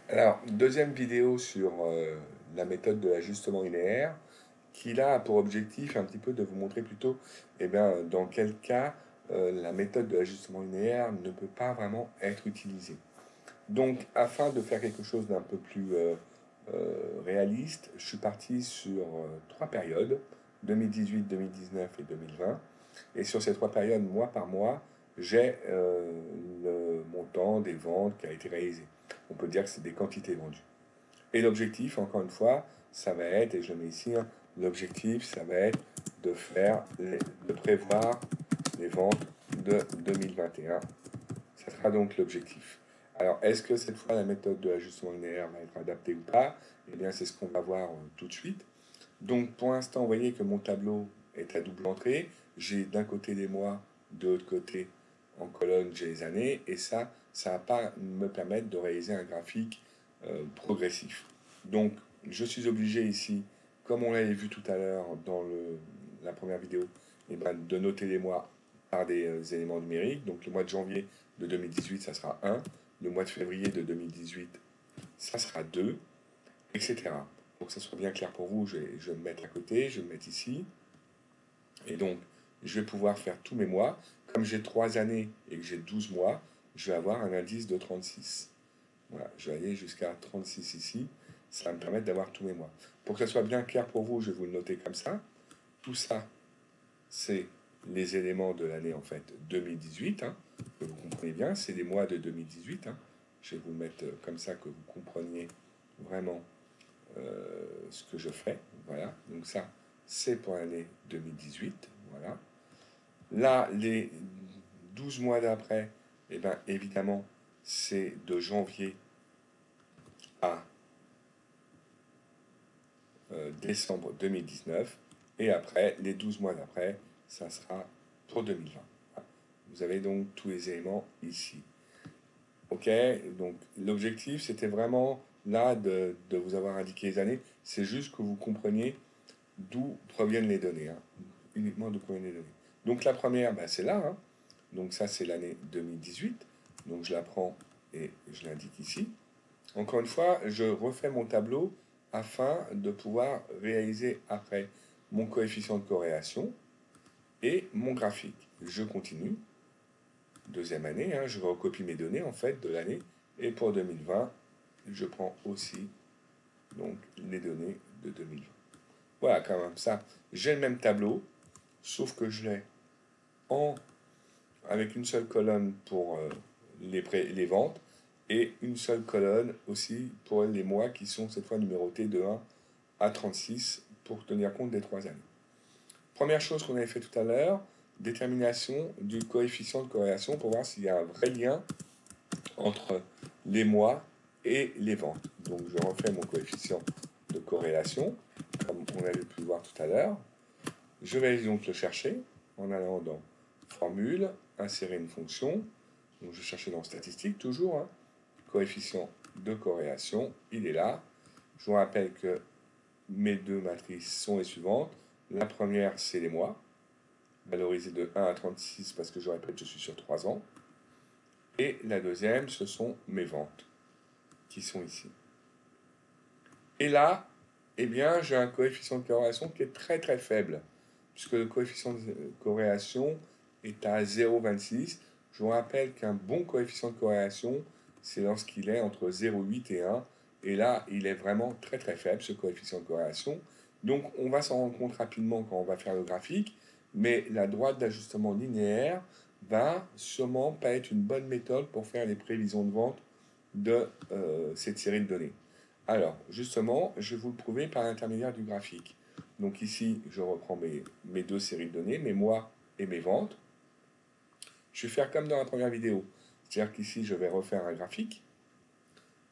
Alors, deuxième vidéo sur la méthode de l'ajustement linéaire, qui a pour objectif un petit peu de vous montrer plutôt dans quel cas la méthode de l'ajustement linéaire ne peut pas vraiment être utilisée. Donc, afin de faire quelque chose d'un peu plus réaliste, je suis parti sur trois périodes, 2018, 2019 et 2020. Et sur ces trois périodes, mois par mois, j'ai le montant des ventes qui a été réalisé. On peut dire que c'est des quantités vendues. Et l'objectif, encore une fois, ça va être, et je le mets ici, hein, l'objectif, ça va être de prévoir les ventes de 2021. Ça sera donc l'objectif. Alors, est-ce que cette fois la méthode de l'ajustement linéaire va être adaptée ou pas? Eh bien, c'est ce qu'on va voir tout de suite. Donc, pour l'instant, vous voyez que mon tableau est à double entrée. J'ai d'un côté les mois, de l'autre côté, en colonne, j'ai les années. Et ça va pas me permettre de réaliser un graphique progressif. Donc, je suis obligé ici, comme on l'avait vu tout à l'heure dans la première vidéo, de noter les mois par des éléments numériques. Donc, le mois de janvier de 2018, ça sera 1. Le mois de février de 2018, ça sera 2, etc. Pour que ça soit bien clair pour vous, je vais me mettre à côté, je vais me mettre ici. Et donc, je vais pouvoir faire tous mes mois. Comme j'ai 3 années et que j'ai 12 mois, je vais avoir un indice de 36. Voilà, je vais aller jusqu'à 36 ici. Ça va me permettre d'avoir tous mes mois. Pour que ça soit bien clair pour vous, je vais vous le noter comme ça. Tout ça, c'est les éléments de l'année en fait 2018. Hein, que vous comprenez bien, c'est les mois de 2018. Hein. Je vais vous le mettre comme ça que vous compreniez vraiment ce que je fais. Voilà, donc ça, c'est pour l'année 2018. Voilà. Là, les 12 mois d'après, eh bien, évidemment, c'est de janvier à décembre 2019. Et après, les 12 mois d'après, ça sera pour 2020. Voilà. Vous avez donc tous les éléments ici. Ok, donc l'objectif, c'était vraiment là de vous avoir indiqué les années. C'est juste que vous compreniez d'où proviennent les données. Hein. Uniquement d'où proviennent les données. Donc la première, bah, c'est là. Hein. Donc ça, c'est l'année 2018. Donc je la prends et je l'indique ici. Encore une fois, je refais mon tableau afin de pouvoir réaliser après mon coefficient de corrélation et mon graphique. Je continue. Deuxième année, hein, je recopie mes données en fait de l'année. Et pour 2020, je prends aussi donc les données de 2020. Voilà, quand même ça. J'ai le même tableau, sauf que je l'ai en avec une seule colonne pour les ventes et une seule colonne aussi pour les mois qui sont cette fois numérotés de 1 à 36 pour tenir compte des 3 années. Première chose qu'on avait fait tout à l'heure, détermination du coefficient de corrélation pour voir s'il y a un vrai lien entre les mois et les ventes. Donc je refais mon coefficient de corrélation, comme on avait pu le voir tout à l'heure. Je vais donc le chercher en allant dans Formule, insérer une fonction. Donc je cherchais dans Statistiques toujours. Hein, coefficient de corrélation, il est là. Je vous rappelle que mes deux matrices sont les suivantes. La première, c'est les mois, valorisés de 1 à 36 parce que je répète, je suis sur 3 ans. Et la deuxième, ce sont mes ventes qui sont ici. Et là, eh bien, j'ai un coefficient de corrélation qui est très très faible, puisque le coefficient de corrélation est à 0,26. Je vous rappelle qu'un bon coefficient de corrélation, c'est lorsqu'il est entre 0,8 et 1. Et là, il est vraiment très très faible, ce coefficient de corrélation. Donc, on va s'en rendre compte rapidement quand on va faire le graphique, mais la droite d'ajustement linéaire va sûrement pas être une bonne méthode pour faire les prévisions de vente de cette série de données. Alors, justement, je vais vous le prouver par l'intermédiaire du graphique. Donc ici, je reprends mes deux séries de données, mes mois et mes ventes. Je vais faire comme dans la première vidéo. C'est-à-dire qu'ici, je vais refaire un graphique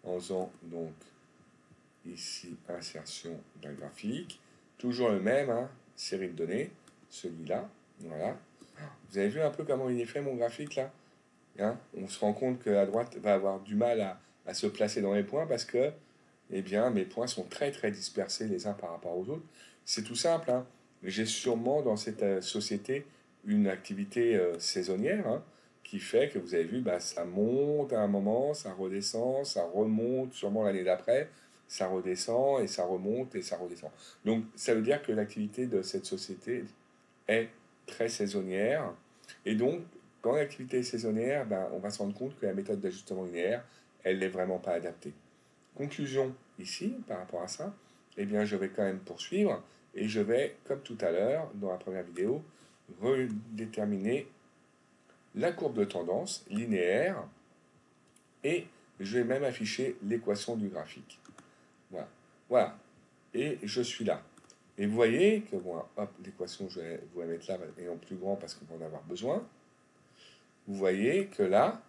en faisant donc ici insertion d'un graphique. Toujours le même, hein, série de données, celui-là. Voilà. Vous avez vu un peu comment il est fait mon graphique là, hein. On se rend compte que la droite va avoir du mal à se placer dans les points parce que eh bien, mes points sont très très dispersés les uns par rapport aux autres. C'est tout simple. Hein. J'ai sûrement dans cette société une activité saisonnière, hein, qui fait que vous avez vu, ça monte à un moment, ça redescend, ça remonte sûrement l'année d'après, ça redescend et ça remonte et ça redescend. Donc ça veut dire que l'activité de cette société est très saisonnière. Et donc, quand l'activité est saisonnière, on va se rendre compte que la méthode d'ajustement linéaire, elle n'est vraiment pas adaptée. Conclusion ici, par rapport à ça, eh bien, je vais quand même poursuivre et je vais, comme tout à l'heure, dans la première vidéo, redéterminer la courbe de tendance linéaire et je vais même afficher l'équation du graphique. Voilà. Voilà. Et je suis là. Et vous voyez que, bon, hop, l'équation, je vais vous la mettre là et en plus grand parce qu'on va en avoir besoin. Vous voyez que là,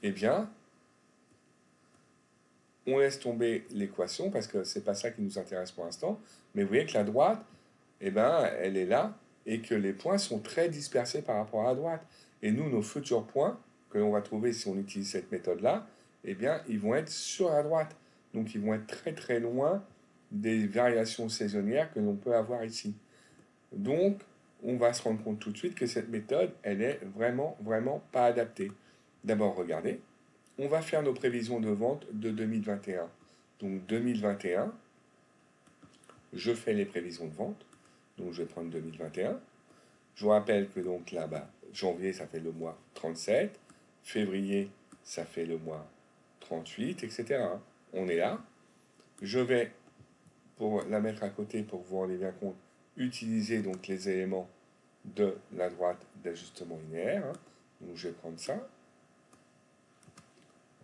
eh bien, on laisse tomber l'équation parce que c'est pas ça qui nous intéresse pour l'instant. Mais vous voyez que la droite, eh ben, elle est là et que les points sont très dispersés par rapport à la droite. Et nous, nos futurs points que l'on va trouver si on utilise cette méthode-là, eh bien, ils vont être sur la droite. Donc, ils vont être très très loin des variations saisonnières que l'on peut avoir ici. Donc, on va se rendre compte tout de suite que cette méthode, elle est vraiment, vraiment pas adaptée. D'abord, regardez, on va faire nos prévisions de vente de 2021. Donc, 2021, je fais les prévisions de vente. Donc, je vais prendre 2021. Je vous rappelle que donc là-bas, janvier, ça fait le mois 37. Février, ça fait le mois 38, etc. On est là. Je vais, pour la mettre à côté, pour que vous vous rendez bien compte, utiliser donc les éléments de la droite d'ajustement linéaire. Donc je vais prendre ça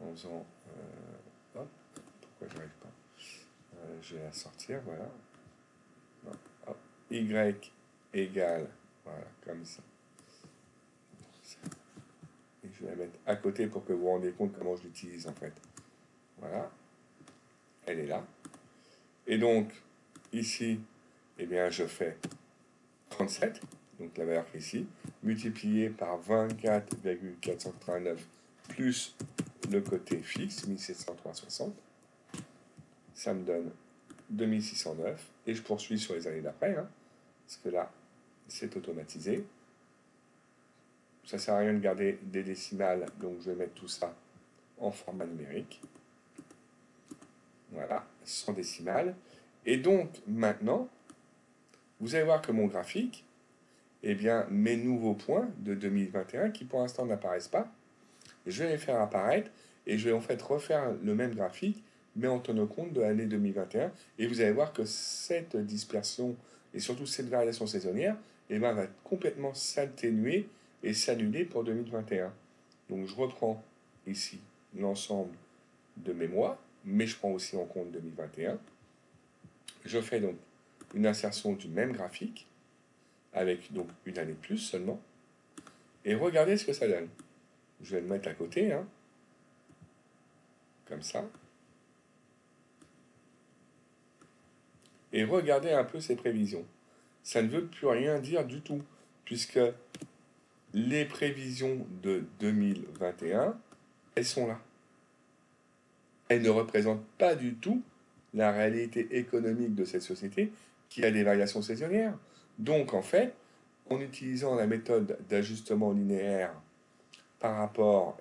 en faisant... hop, pourquoi je n'arrive pas je vais la sortir, voilà. Non, hop, y égale, voilà, comme ça. Et je vais la mettre à côté pour que vous vous rendiez compte comment je l'utilise en fait. Voilà, elle est là. Et donc, ici, eh bien, je fais 37, donc la valeur qui est ici, multiplié par 24,489 plus le côté fixe, 1703,60. Ça me donne 2609. Et je poursuis sur les années d'après, parce que là, c'est automatisé. Ça ne sert à rien de garder des décimales, donc je vais mettre tout ça en format numérique. Voilà, sans décimales. Et donc, maintenant, vous allez voir que mon graphique, eh bien, mes nouveaux points de 2021, qui pour l'instant n'apparaissent pas, je vais les faire apparaître et je vais en fait refaire le même graphique, mais en tenant compte de l'année 2021. Et vous allez voir que cette dispersion et surtout cette variation saisonnière, eh bien, va complètement s'atténuer et s'annuler pour 2021. Donc je reprends ici l'ensemble de mes mois, mais je prends aussi en compte 2021. Je fais donc une insertion du même graphique, avec donc une année de plus seulement, et regardez ce que ça donne. Je vais le mettre à côté, comme ça. Et regardez un peu ces prévisions. Ça ne veut plus rien dire du tout, puisque les prévisions de 2021, elles sont là. Elles ne représentent pas du tout la réalité économique de cette société qui a des variations saisonnières. Donc en fait, en utilisant la méthode d'ajustement linéaire par rapport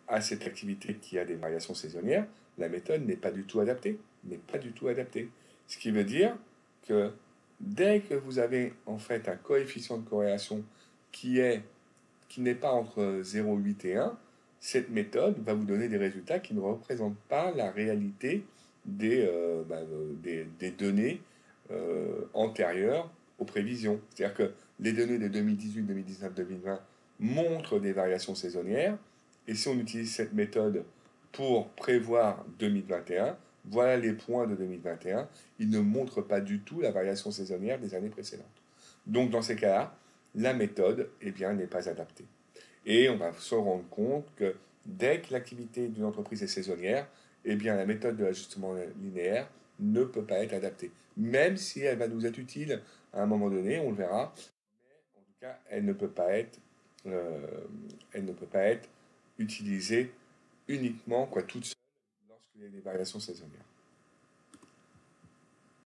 à cette activité qui a des variations saisonnières, la méthode n'est pas du tout adaptée. N'est pas du tout adaptée. Ce qui veut dire que dès que vous avez en fait un coefficient de corrélation qui n'est pas entre 0,8 et 1, cette méthode va vous donner des résultats qui ne représentent pas la réalité des données antérieures aux prévisions. C'est-à-dire que les données de 2018, 2019, 2020 montrent des variations saisonnières, et si on utilise cette méthode pour prévoir 2021, voilà les points de 2021, ils ne montrent pas du tout la variation saisonnière des années précédentes. Donc dans ces cas-là, la méthode n'est pas adaptée. Et on va se rendre compte que dès que l'activité d'une entreprise est saisonnière, la méthode de l'ajustement linéaire ne peut pas être adaptée. Même si elle va nous être utile à un moment donné, on le verra. Mais en tout cas, elle ne peut pas être utilisée uniquement toute seule lorsqu'il y a des variations saisonnières.